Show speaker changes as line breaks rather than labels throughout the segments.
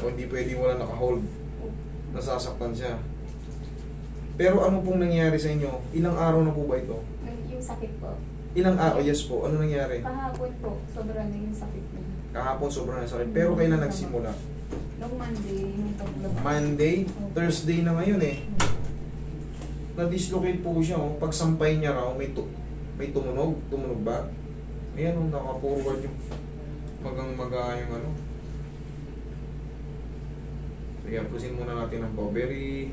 So, hindi pwede wala naka-hold. Nasasaktan siya. Pero ano pong nangyari sa inyo? Ilang araw na po ba ito?
Yung sakit po.
Ilang araw? Yes po. Ano nangyari?
Kahapon po, sobra na yung sakit niya.
Kahapon sobrang sakit. Pero kailan nagsimula?
Nung Monday, yung tatlo.
Monday? Thursday na ngayon eh. Na-dislocate po siya. Oh. Pag sampay niya raw, may tumunog. Tumunog ba? Ayan, oh, naka-forward yung magang-maga yung ano. Sige, pusin muna natin ang pao. Very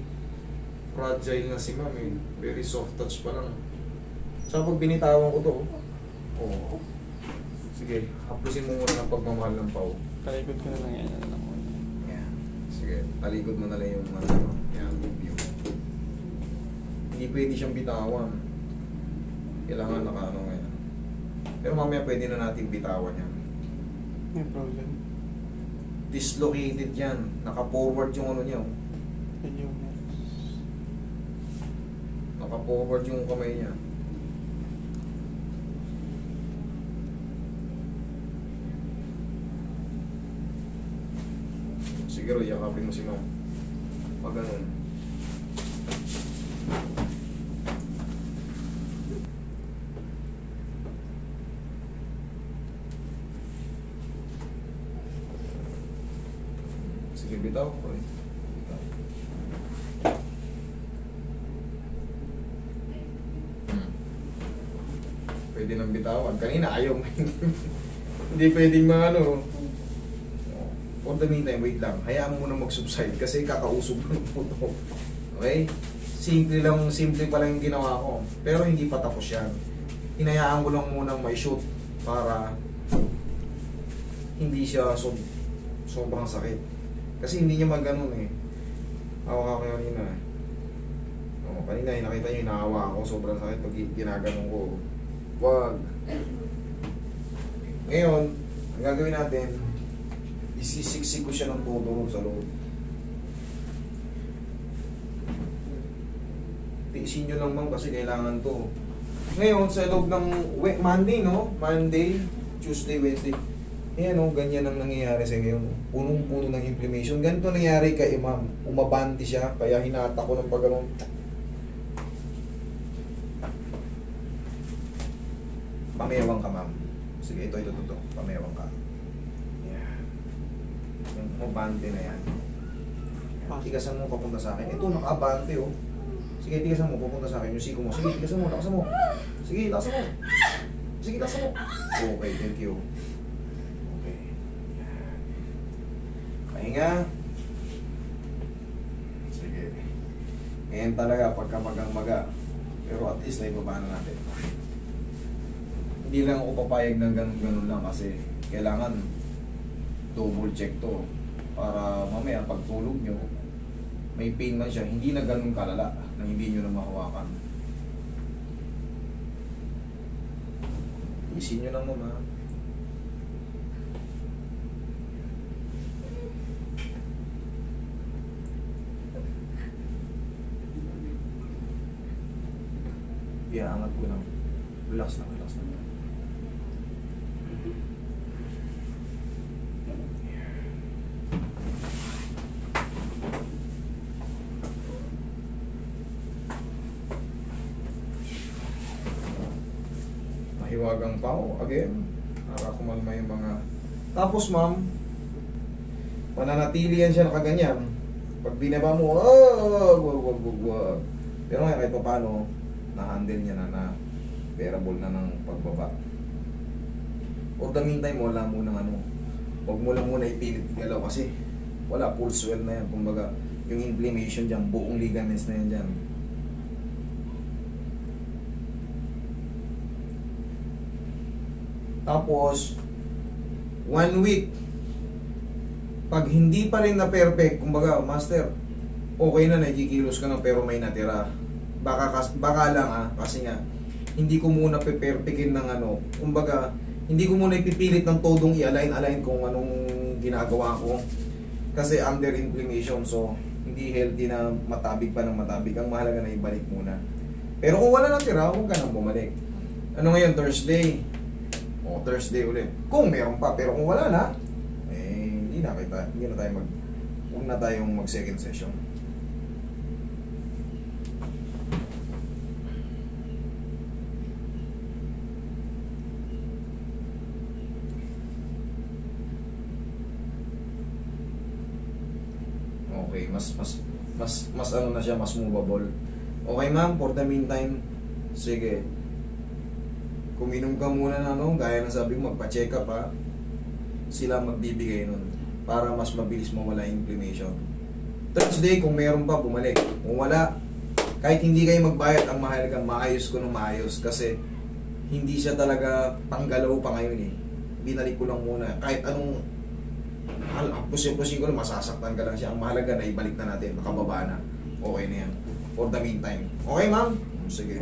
fragile na si ma'am eh. Very soft touch pa lang. Saka pag binitawan ko to, oh. Sige, hapusin mo muna ng pagmamahal ng pao.
Talikod ko na lang yan. Ano lang muna.
Yan. Sige, talikod mo na lang yung ano. Yan, yung view. Hindi pwede siyang bitawan. Kailangan nakaano ngayon. Pero mamaya pwede na natin bitawan yan.
May problem.
Dislocated yan. Naka-forward yung ano niya.
Medyo
Naka-forward yung kamay niya. Siguro, yakapin mo si ma'am. Pag ganun. Sige, bitaw. Bitaw. Pwede nang bitawan. Kanina ayaw mo. Hindi pwedeng mga ano. For the meantime, wait lang. Hayaan mo muna mag-subside kasi kakausog ng puto. Okay? Simple pa lang yung ginawa ko. Pero hindi pa tapos yan. Hinayaan ko lang munang may shoot para hindi siya sobrang sakit. Kasi hindi niya maganon eh. Hawa ka kanina. Kanina nakita niyo inahawa ako. Sobrang sakit pag ginaganon ko. Wag. Ngayon, ang gagawin natin, isisiksik ko siya ng todo sa loob. Tiisin nyo lang ma'am kasi kailangan to. Ngayon, sa loob ng Monday, no? Monday, Tuesday, Wednesday. Ayan, no? Ganyan ang nangyayari sa ngayon. Punong-puno ng inflammation. Ganito nangyari kay ma'am. Umabanti siya, kaya hinata ko ng pagano'n. Pamewang ka, ma'am. Sige, ito. Pamewang ka. Yan. Yung umabante na yan. Tigasan mo papunta sa akin. Ito, naka-abante, oh. Sige, tigasan mo papunta sa akin. Yung siko mo. Sige, tigasan mo. Lakasan mo. Sige, lakasan mo. Sige, lakasan mo. Okay, thank you. Okay. Yan. Pahinga. Sige. Ngayon talaga, pagka magang-maga. Pero at least, naibaba na natin. Hindi lang ako papayag ng ganun-ganun lang kasi kailangan double check to para mamaya pagtulog nyo may pain man siya, hindi na ganun kalala na hindi nyo na mahawakan. Isin nyo lang mama. Iangat ko lang. Relax lang. Mahiwagang pao again para kumalma yung mga. Tapos ma'am, mananatili yan siya nakaganyan. Pag binaba mo, wag. Pero ngayon kahit pa paano, na-handle niya na bearable na ng pagbaba. For the meantime, wala mo ng ano, huwag mo lang muna ipilit galaw kasi wala, full swell na yan. Kumbaga, yung inflammation dyan, buong ligaments na yan dyan. Tapos, 1 week, pag hindi pa rin na perfect, kumbaga, master, okay na, nagikilos ka na pero may natira. Baka lang kasi nga, hindi ko muna pe-perfectin ng ano, kumbaga, hindi ko muna ipipilit ng todong i-align kung anong ginagawa ko. Kasi under inflammation, so hindi healthy na matabig pa ng matabig. Ang mahalaga na ibalik muna. Pero kung wala natira, huwag ka nang bumalik. Ano ngayon, Thursday? Thursday ulit. Kung meron pa, pero kung wala na, hindi na tayo Huwag na tayong mag second session. Okay, mas ano na siya, mas movable. Okay ma'am, for the meantime, sige. Kuminom ka muna na ano, gaya na sabi ko, magpa-check up ha. Sila magbibigay nun para mas mabilis mawala yung inflammation. Thursday, kung meron pa, bumalik. Kung wala, kahit hindi kayo magbayad, ang mahalaga, maayos ko ng maayos. Kasi hindi siya talaga panggalaw pa ngayon eh. Binalik ko lang muna. Kahit anong pusin-pusin ko lang, masasaktan ka lang siya. Ang mahalaga na ibalik na natin, makababa na. Okay na yan. For the meantime. Okay ma'am? Sige.